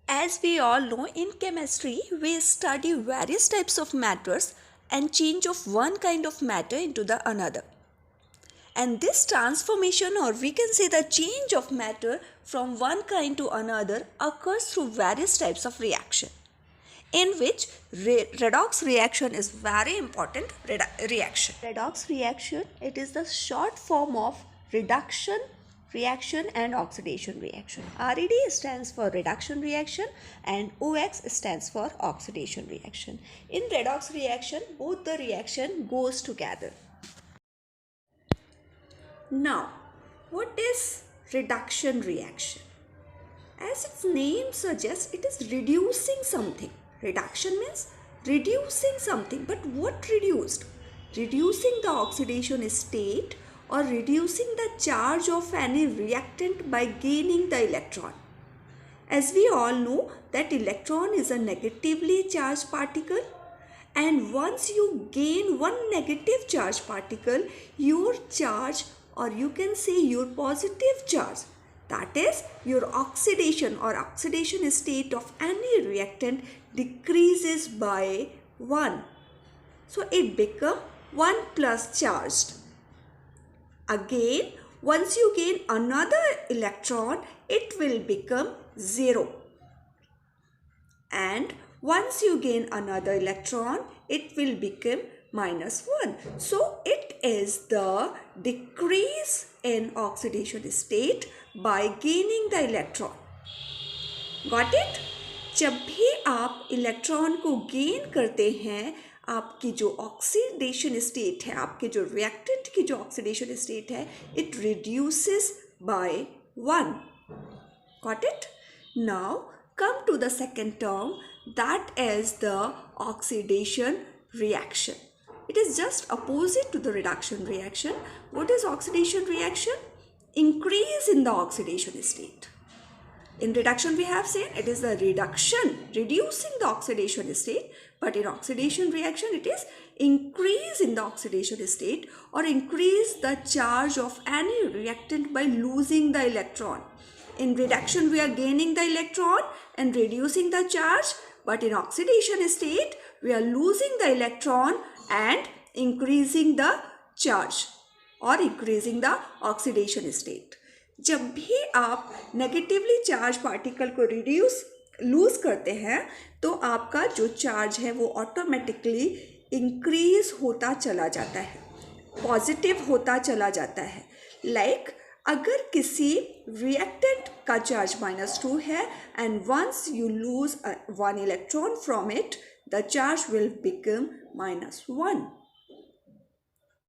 As we all know, in chemistry, we study various types of matters and change of one kind of matter into the another. And this transformation, or we can say the change of matter from one kind to another, occurs through various types of reaction, in which redox reaction is very important reaction. Redox reaction, it is the short form of reduction reaction and oxidation reaction. RED stands for reduction reaction and OX stands for oxidation reaction. In redox reaction, both the reaction goes together. Now, what is reduction reaction? As its name suggests, it is reducing something. Reduction means reducing something. But what reduced? Reducing the oxidation state or reducing the charge of any reactant by gaining the electron. As we all know that electron is a negatively charged particle, and once you gain one negative charge particle, your charge, or you can say your positive charge, that is your oxidation or oxidation state of any reactant, decreases by 1. So it becomes 1 plus charged. Again, once you gain another electron, it will become 0. And once you gain another electron, it will become minus 1. So it is the decrease in oxidation state by gaining the electron. Got it? जब भी आप electron को gain करते हैं, आपकी जो oxidation state है, आपके जो रिएक्टेंट की जो ऑक्सीडेशन स्टेट है, it reduces by 1. Got it? Now come to the second term, that is the oxidation reaction. It is just opposite to the reduction reaction. What is oxidation reaction? Increase in the oxidation state. In reduction we have seen it is the reduction, reducing the oxidation state, but in oxidation reaction it is increase in the oxidation state or increase the charge of any reactant by losing the electron. In reduction we are gaining the electron and reducing the charge, but in oxidation state we are losing the electron and increasing the charge or increasing the oxidation state. जब भी आप negatively charge particle को loose करते हैं तो आपका जो charge है वो ऑटोमेटिकली इंक्रीज होता चला जाता है, पॉजिटिव होता चला जाता है. लाइक अगर किसी रिएक्टेंट का चार्ज -2 है and once you lose 1 electron from it, the charge will become -1.